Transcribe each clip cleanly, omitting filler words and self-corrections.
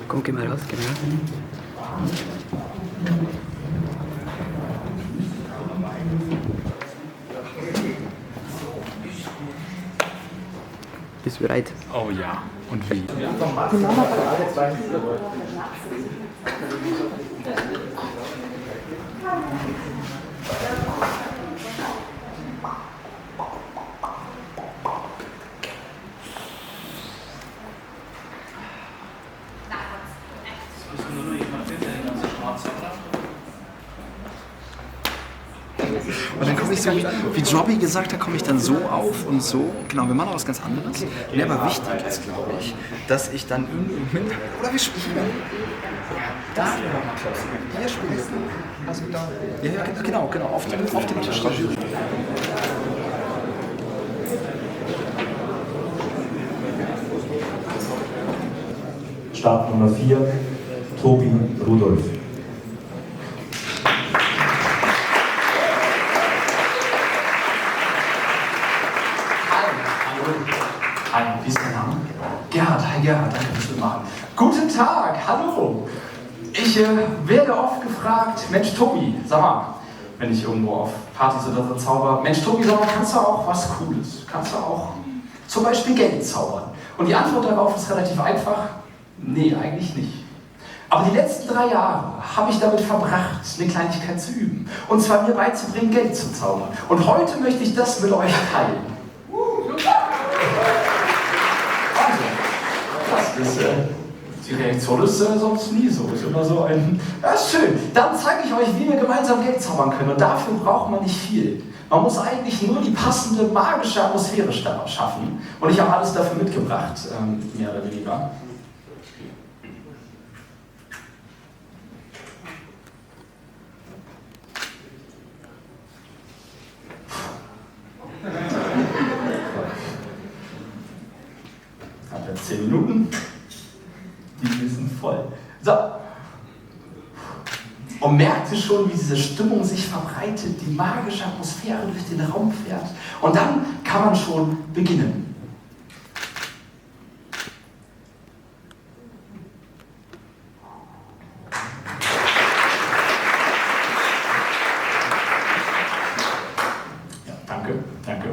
Komm, geh mal raus, geh mal raus. Bist du bereit? Oh ja, und wie? Und dann komme ich so, wie Jobby gesagt hat, komme ich dann so auf und so. Genau, wir machen auch was ganz anderes. Nee, aber wichtig ist, glaube ich, dass ich dann irgendwie... Oder wir spielen. Da? Hier spielen wir. Also da. Ja, genau, auf dem Tisch. Start Nummer 4, Tobi Rudolph. Hi, wie ist dein Name? Gerhard, hi Gerhard, danke fürs Mitmachen. Guten Tag, hallo. Ich werde oft gefragt, Mensch Tobi, sag mal, wenn ich irgendwo auf Partys oder so zauber, Mensch Tobi, sag mal, kannst du auch was Cooles? Kannst du auch zum Beispiel Geld zaubern? Und die Antwort darauf ist relativ einfach, nee, eigentlich nicht. Aber die letzten 3 Jahre habe ich damit verbracht, eine Kleinigkeit zu üben. Und zwar mir beizubringen, Geld zu zaubern. Und heute möchte ich das mit euch teilen. Die Reaktion ist sonst nie so. Ist immer so ein. Das ist schön. Dann zeige ich euch, wie wir gemeinsam Geld zaubern können. Und dafür braucht man nicht viel. Man muss eigentlich nur die passende magische Atmosphäre schaffen. Und ich habe alles dafür mitgebracht, mehr oder weniger. Ich habe jetzt 10 Minuten. Die sind voll. So. Und merkt ihr schon, wie diese Stimmung sich verbreitet, die magische Atmosphäre durch den Raum fährt. Und dann kann man schon beginnen. Ja, danke.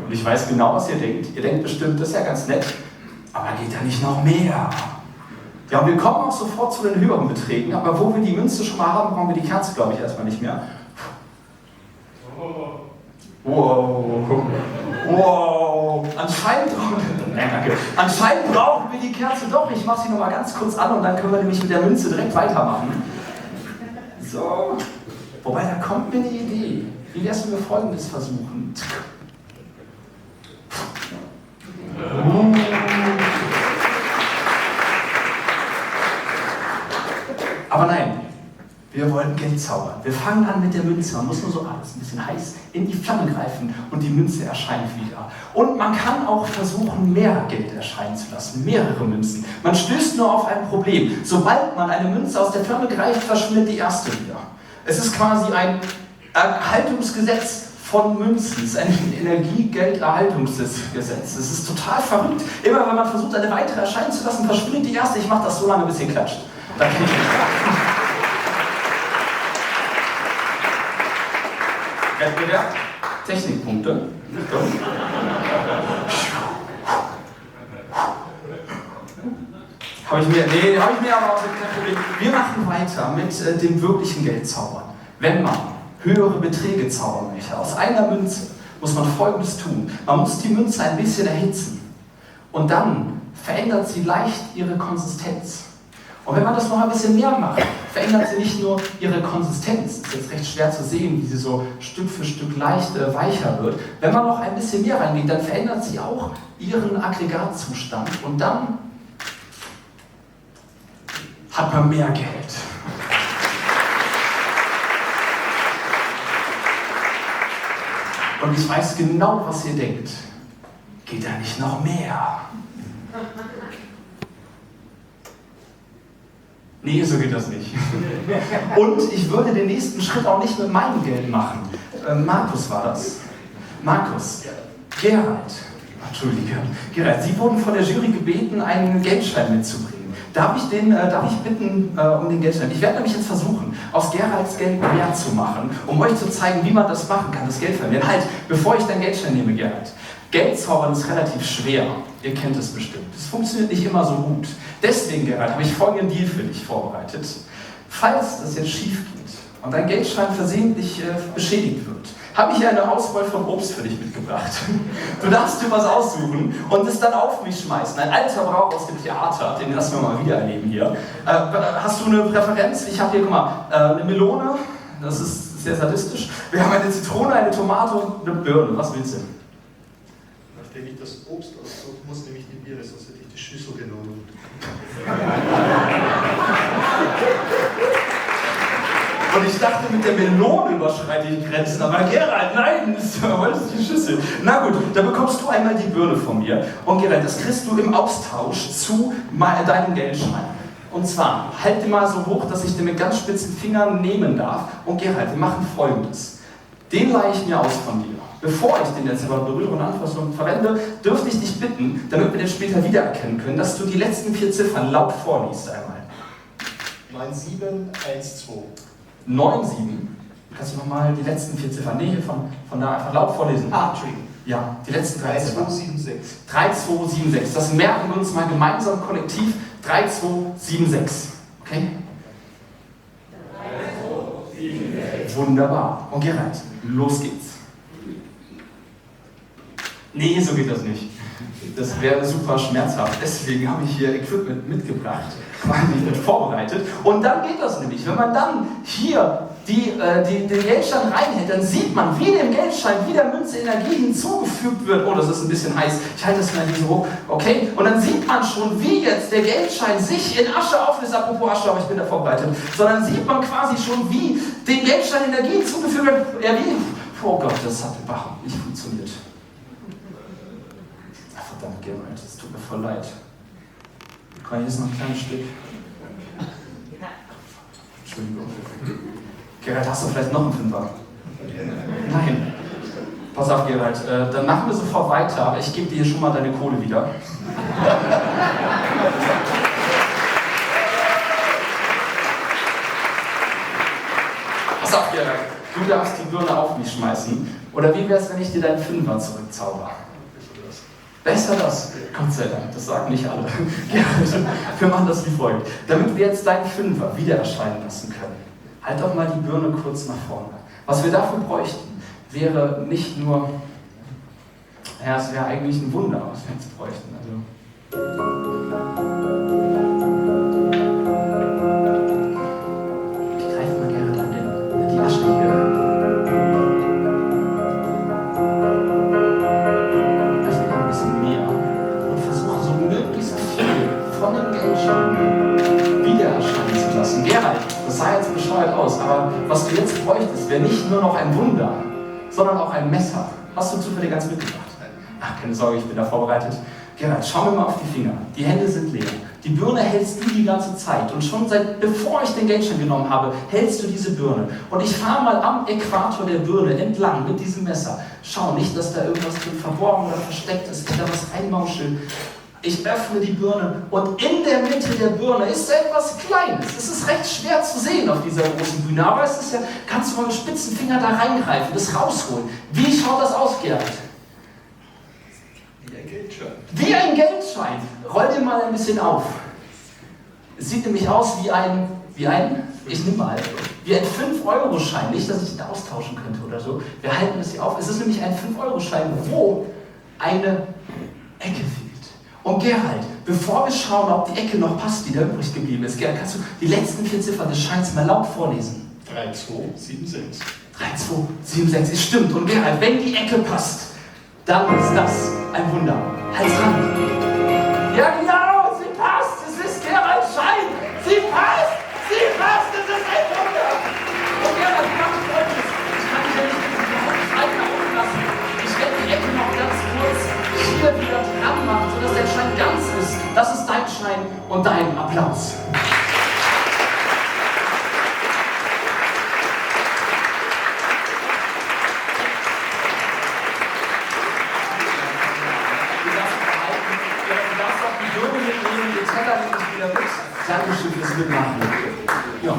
Und ich weiß genau, was ihr denkt. Ihr denkt bestimmt, das ist ja ganz nett. Aber geht da nicht noch mehr? Ja, wir kommen auch sofort zu den höheren Beträgen, aber wo wir die Münze schon mal haben, brauchen wir die Kerze, glaube ich, erstmal nicht mehr. Wow. Anscheinend brauchen wir die Kerze doch. Ich mache sie noch mal ganz kurz an und dann können wir nämlich mit der Münze direkt weitermachen. So. Wobei, da kommt mir eine Idee. Wie wär's, wenn wir Folgendes versuchen? Aber nein, wir wollen Geld zaubern. Wir fangen an mit der Münze. Man muss nur so alles ein bisschen heiß in die Flamme greifen und die Münze erscheint wieder. Und man kann auch versuchen, mehr Geld erscheinen zu lassen, mehrere Münzen. Man stößt nur auf ein Problem. Sobald man eine Münze aus der Flamme greift, verschwindet die erste wieder. Es ist quasi ein Erhaltungsgesetz von Münzen. Es ist ein Energiegelderhaltungsgesetz. Es ist total verrückt. Immer wenn man versucht, eine weitere erscheinen zu lassen, verschwindet die erste. Ich mache das so lange, bis sie klatscht. Wettbewerb, Technikpunkte. Habe ich mir erwartet, kein Problem. Wir machen weiter mit dem wirklichen Geldzaubern. Wenn man höhere Beträge zaubern möchte, aus einer Münze, muss man Folgendes tun. Man muss die Münze ein bisschen erhitzen. Und dann verändert sie leicht ihre Konsistenz. Und wenn man das noch ein bisschen mehr macht, verändert sie nicht nur ihre Konsistenz. Es ist jetzt recht schwer zu sehen, wie sie so Stück für Stück leicht weicher wird. Wenn man noch ein bisschen mehr reingeht, dann verändert sie auch ihren Aggregatzustand. Und dann hat man mehr Geld. Und ich weiß genau, was ihr denkt. Geht da nicht noch mehr? Nee, so geht das nicht. Und ich würde den nächsten Schritt auch nicht mit meinem Geld machen. Markus war das. Markus, Gerhard, Sie wurden von der Jury gebeten, einen Geldschein mitzubringen. Darf ich bitten um den Geldschein? Ich werde nämlich jetzt versuchen, aus Geralds Geld mehr zu machen, um euch zu zeigen, wie man das machen kann, das Geld vermehren. Halt, bevor ich deinen Geldschein nehme, Gerald. Geldzaubern ist relativ schwer. Ihr kennt es bestimmt. Es funktioniert nicht immer so gut. Deswegen, Gerald, habe ich folgenden Deal für dich vorbereitet. Falls das jetzt schief geht und dein Geldschein versehentlich beschädigt wird, habe ich hier eine Auswahl von Obst für dich mitgebracht. Du darfst dir was aussuchen und es dann auf mich schmeißen. Ein alter Brauch aus dem Theater, den lassen wir mal wieder erleben hier. Hast du eine Präferenz? Ich habe hier, guck mal, eine Melone, das ist sehr sadistisch. Wir haben eine Zitrone, eine Tomate und eine Birne. Was willst du? Nachdem ich das Obst aussuchen muss, nehme ich die Biere, sonst hätte ich die Schüssel genommen. Und ich dachte, mit der Melone überschreite ich Grenzen, aber Gerald, nein, du wolltest die Schüssel. Na gut, dann bekommst du einmal die Birne von mir. Und Gerald, das kriegst du im Austausch zu deinem Geldschein. Und zwar, halt den mal so hoch, dass ich den mit ganz spitzen Fingern nehmen darf. Und Gerald, wir machen Folgendes. Den leihe ich mir aus von dir. Bevor ich den jetzt aber berühre und anfasse und verwende, dürfte ich dich bitten, damit wir den später wiedererkennen können, dass du die letzten 4 Ziffern laut vorliest einmal. 9712. 97. Kannst du nochmal die letzten 4 Ziffern, nee, von da einfach laut vorlesen? Ja, die letzten 3 Ziffern. 3276. 3276. Das merken wir uns mal gemeinsam kollektiv. 3276. Okay? 3276. Wunderbar. Und Gerald, los geht's. Nee, so geht das nicht. Das wäre super schmerzhaft. Deswegen habe ich hier Equipment mitgebracht, quasi mit vorbereitet. Und dann geht das nämlich. Wenn man dann hier den Geldschein reinhält, dann sieht man, wie dem Geldschein, wie der Münze Energie hinzugefügt wird. Oh, das ist ein bisschen heiß. Ich halte das mal hier so hoch. Okay? Und dann sieht man schon, wie jetzt der Geldschein sich in Asche auflöst. Apropos Asche, aber ich bin da vorbereitet. Sondern sieht man quasi schon, wie dem Geldschein Energie hinzugefügt wird. Ja, wie? Oh Gott, das hat überhaupt nicht funktioniert. Verdammt, Gerald, es tut mir voll leid. Kann ich jetzt noch ein kleines Stück? Entschuldigung. Gerald, hast du vielleicht noch einen Fünfer? Nein. Pass auf, Gerald, dann machen wir sofort weiter. Ich gebe dir hier schon mal deine Kohle wieder. Pass auf, Gerald, du darfst die Birne auf mich schmeißen. Oder wie wär's, wenn ich dir deinen Fünfer zurückzauber? Besser das, Gott sei Dank, das sagen nicht alle. Wir machen das wie folgt. Damit wir jetzt deinen Fünfer wieder erscheinen lassen können, halt doch mal die Birne kurz nach vorne. Was wir dafür bräuchten, wäre nicht nur, ja, es wäre eigentlich ein Wunder, was wir jetzt bräuchten. Ich greife mal gerne dann in die Asche hier. Wieder erscheinen zu lassen. Gerald, das sah jetzt bescheuert aus, aber was du jetzt bräuchtest, wäre nicht nur noch ein Wunder, sondern auch ein Messer. Hast du zufällig eins mitgebracht? Ach, keine Sorge, ich bin da vorbereitet. Gerald, schau mir mal auf die Finger. Die Hände sind leer. Die Birne hältst du die ganze Zeit. Und schon bevor ich den Geldschein genommen habe, hältst du diese Birne. Und ich fahre mal am Äquator der Birne entlang mit diesem Messer. Schau nicht, dass da irgendwas drin verborgen oder versteckt ist, ich da was reinmauschel. Ich öffne die Birne und in der Mitte der Birne ist etwas Kleines. Es ist recht schwer zu sehen auf dieser großen Bühne, aber es ist ja, kannst du mal mit spitzen Fingern da reingreifen, das rausholen. Wie schaut das aus, Gerald? Wie ein Geldschein. Wie ein Geldschein. Roll den mal ein bisschen auf. Es sieht nämlich aus wie ein, ich nehme mal, wie ein 5-Euro-Schein. Nicht, dass ich ihn austauschen könnte oder so. Wir halten es hier auf. Es ist nämlich ein 5-Euro-Schein, wo eine Ecke fehlt. Und Gerald, bevor wir schauen, ob die Ecke noch passt, die da übrig geblieben ist, Gerald, kannst du die letzten 4 Ziffern des Scheins mal laut vorlesen? 3276. 3276, es stimmt. Und Gerald, wenn die Ecke passt, dann ist das ein Wunder. Halt's dran. Ja genau, sie passt. Es ist Geralds Schein. Sie passt. Sie passt. Es ist ein Wunder. Und Gerald, ich mache Folgendes. Ich kann dich ja nicht diesen Schein laufen lassen. Ich werde die Ecke noch ganz kurz hier wieder dran machen, sodass der Schein ganz ist. Das ist dein Schein und dein Applaus. Du darfst noch die Blumen mitnehmen, den Teller nehme ich wieder mit. Dankeschön fürs Mitmachen. Ja.